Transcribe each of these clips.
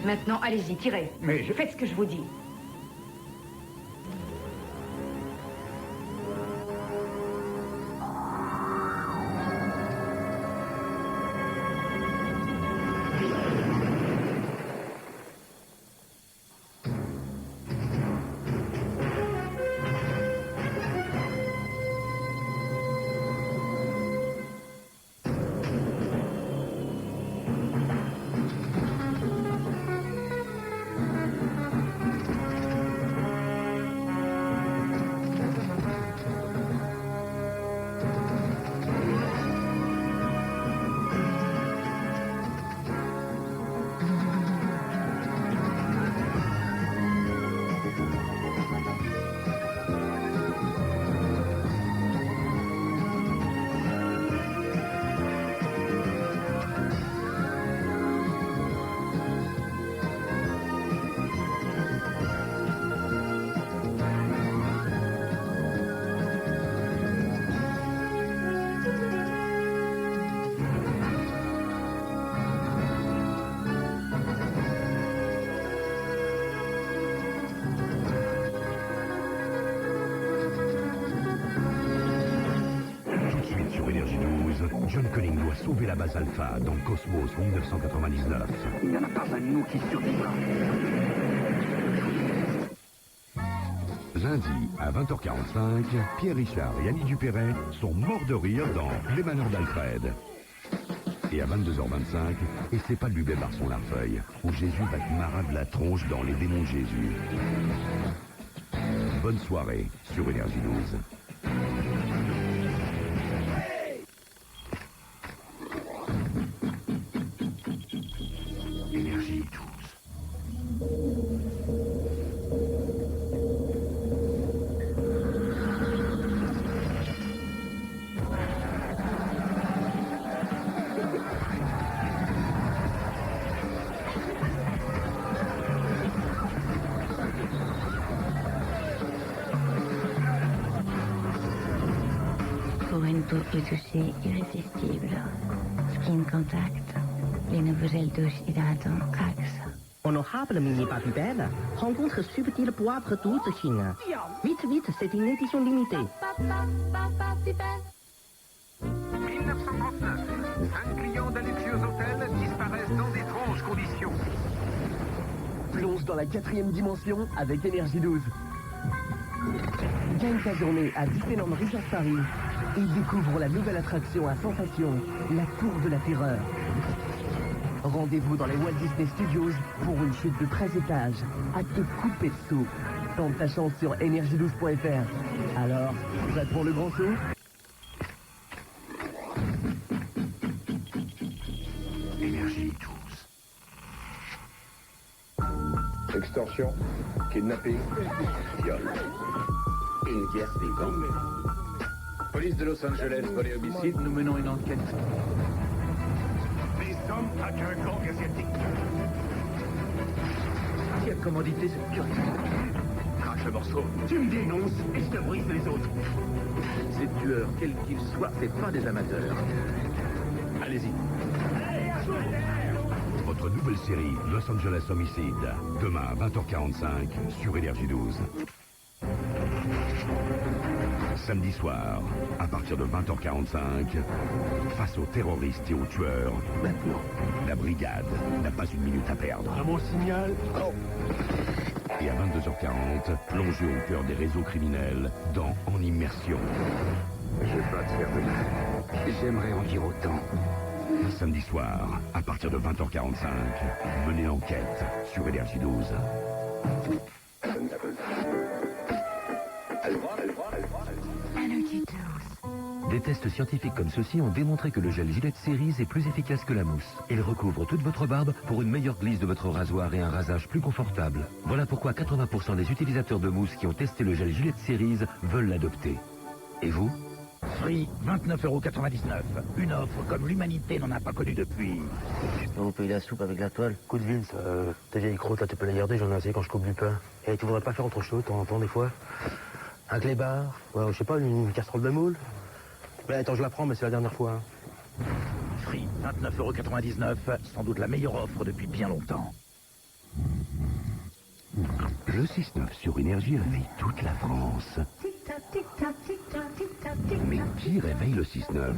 Maintenant, allez-y, tirez. Mais je... Faites ce que je vous dis. John Conning doit sauver la base Alpha dans Cosmos 1999. Il n'y en a pas un de nous qui survivra. Lundi, à 20h45, Pierre Richard et Annie Dupéret sont morts de rire dans Les Malheurs d'Alfred. Et à 22h25, et c'est pas lui Barson Larfeuille, où Jésus va te marade la tronche dans Les Démons de Jésus. Bonne soirée sur Énergie 12. Énergie 12. Pour une peau plus touchée, irrésistible. Skin contact. Les nouveaux gels douche hydratants Axe. Honorable mini Babybel, rencontre subtile poivre douce Chine. Vite, vite, c'est une édition limitée. 1939, 5 clients d'un luxueux hôtel disparaissent dans d'étranges conditions. Plonge dans la 4e dimension avec Énergie 12. Gagne ta journée à Disneyland Resort Paris et découvre la nouvelle attraction à sensation, la Tour de la Terreur. Rendez-vous dans les Walt Disney Studios pour une chute de 13 étages à te couper le souffle. Tente ta chance sur energie12.fr. Alors, prête pour le grand saut? Énergie 12. Extorsion, kidnapping, viol. Une pièce vivante. Police de Los Angeles, vol et homicide, nous menons une enquête. Les hommes à un gang asiatique. Qui a commandité cette tuerie? Crache le morceau. Tu me dénonces et je te brise les autres. Ces tueurs, quels qu'ils soient, c'est pas des amateurs. Allez-y. Votre nouvelle série Los Angeles Homicide, demain à 20h45 sur Énergie 12. Samedi soir, à partir de 20h45, face aux terroristes et aux tueurs, maintenant, la brigade n'a pas une minute à perdre. À mon signal. Oh. Et à 22h40, plongez au cœur des réseaux criminels dans En Immersion. Je vais pas te faire de mal. J'aimerais en dire autant. Samedi soir, à partir de 20h45, menez l'enquête sur Énergie 12. Energy 12. Des tests scientifiques comme ceux-ci ont démontré que le gel Gillette Series est plus efficace que la mousse. Il recouvre toute votre barbe pour une meilleure glisse de votre rasoir et un rasage plus confortable. Voilà pourquoi 80% des utilisateurs de mousse qui ont testé le gel Gillette Series veulent l'adopter. Et vous ? Free, 29,99 €. Une offre comme l'humanité n'en a pas connu depuis. Je peux vous payer la soupe avec la toile. Coup de Vince, tes vieilles croûtes là, tu peux les garder, j'en ai assez quand je coupe du pain. Et tu voudrais pas faire autre chose de temps en temps, des fois? Un clébard, ouais, je sais pas, une casserole de moule. Mais attends, je la prends, mais c'est la dernière fois. Hein. Free, 29,99 €. Sans doute la meilleure offre depuis bien longtemps. Le 6-9 sur Énergie réveille toute la France. Mais qui réveille le 6-9?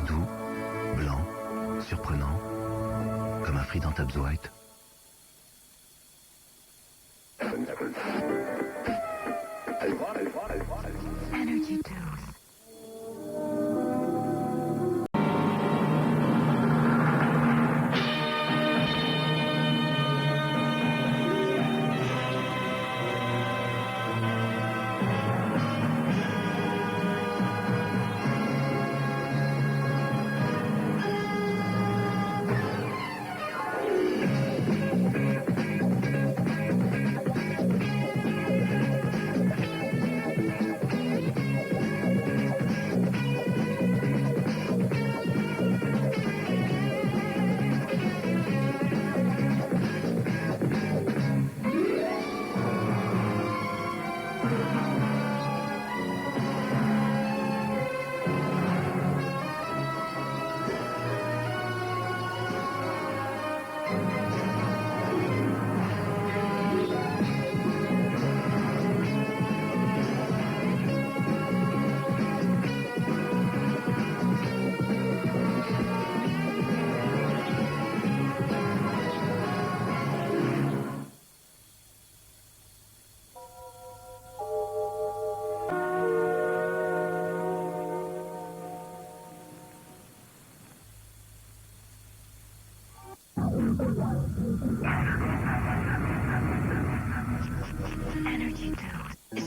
Doux, blanc, surprenant, comme un Friedan Tabs White. Energy Dose.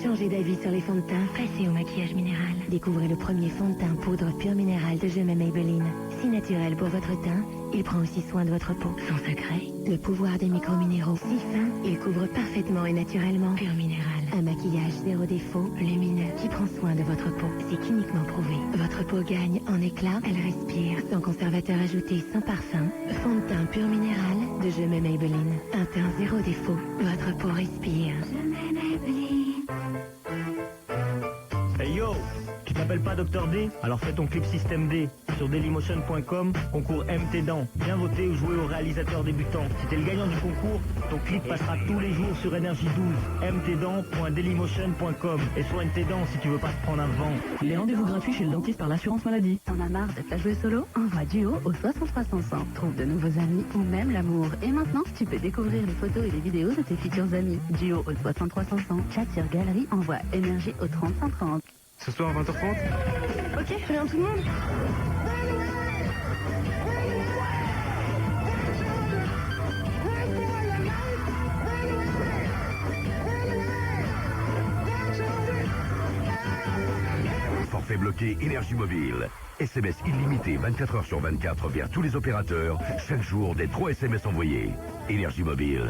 Changez d'avis sur les fonds de teint, passez au maquillage minéral. Découvrez le premier fond de teint poudre pur minéral de Je m'aime Maybelline. Si naturel pour votre teint, il prend aussi soin de votre peau. Son secret, le pouvoir des micro-minéraux. Si fin, il couvre parfaitement et naturellement. Pur minéral. Un maquillage zéro défaut, lumineux, qui prend soin de votre peau. C'est cliniquement prouvé. Votre peau gagne en éclat, elle respire. Sans conservateur ajouté, sans parfum. Fond de teint pur minéral de Je m'aime Maybelline. Un teint zéro défaut. Votre peau respire. Je m'aime Maybelline. Hey yo, tu t'appelles pas Dr D? Alors fais ton clip Système D sur dailymotion.com, concours MT Dents. Viens voter ou jouer au réalisateur débutant. Si t'es le gagnant du concours, ton clip passera tous les jours sur Énergie 12. mtdents.dailymotion.com. Et soigne tes dents si tu veux pas te prendre un vent. Les rendez-vous gratuits chez le dentiste par l'assurance maladie. T'en as marre d'être la jouer solo? Envoie Duo au 63 500. Trouve de nouveaux amis ou même l'amour. Et maintenant, tu peux découvrir les photos et les vidéos de tes futurs amis. Duo au 63 500. Chat sur galerie, envoie Énergie au 30 130. Ce soir à 20h30. Ok, rien tout le monde. Forfait bloqué Énergie Mobile. SMS illimité 24 heures sur 24 vers tous les opérateurs. Chaque jour, des 3 SMS envoyés. Énergie Mobile.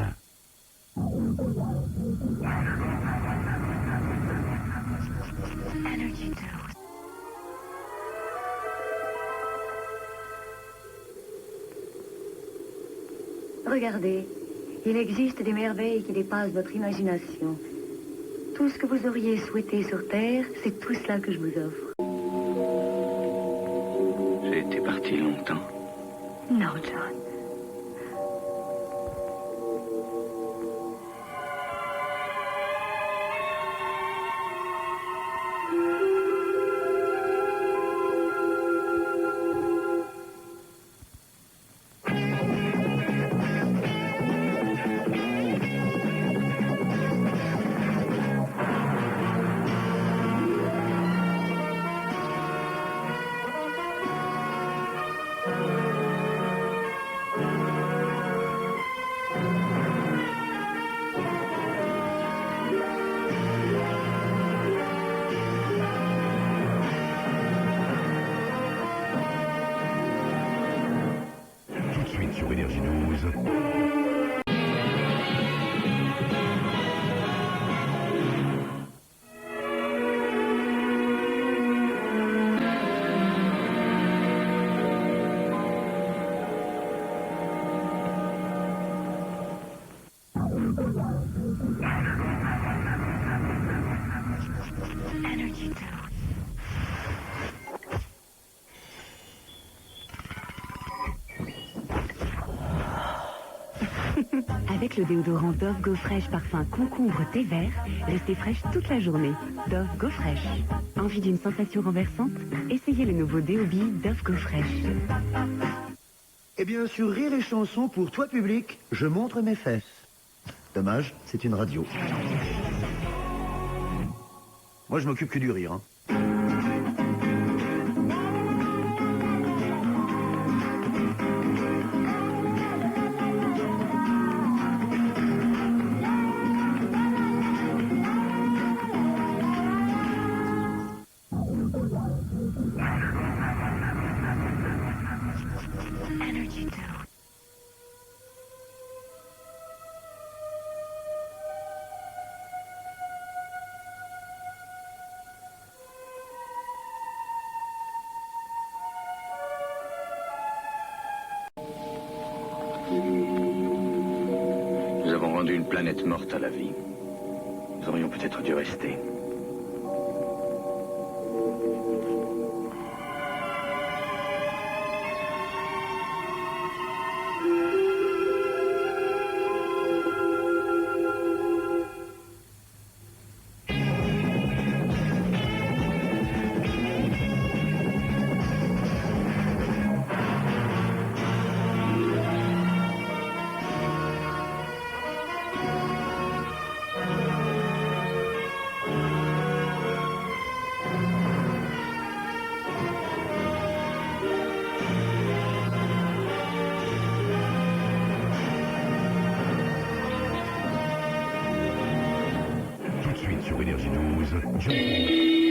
Energy Dose. Regardez, il existe des merveilles qui dépassent votre imagination. Tout ce que vous auriez souhaité sur Terre, c'est tout cela que je vous offre. J'ai été parti longtemps. Non, John. Avec le déodorant Dove Go Fresh parfum concombre thé vert, restez fraîche toute la journée. Dove Go Fresh. Envie d'une sensation renversante? Essayez le nouveau Déobi Dove Go Fresh. Eh bien, sur Rire et Chanson, pour toi public, je montre mes fesses. Dommage, c'est une radio. Moi, je m'occupe que du rire. Hein. Nous avons rendu une planète morte à la vie. Nous aurions peut-être dû rester. Sur Énergie 12, John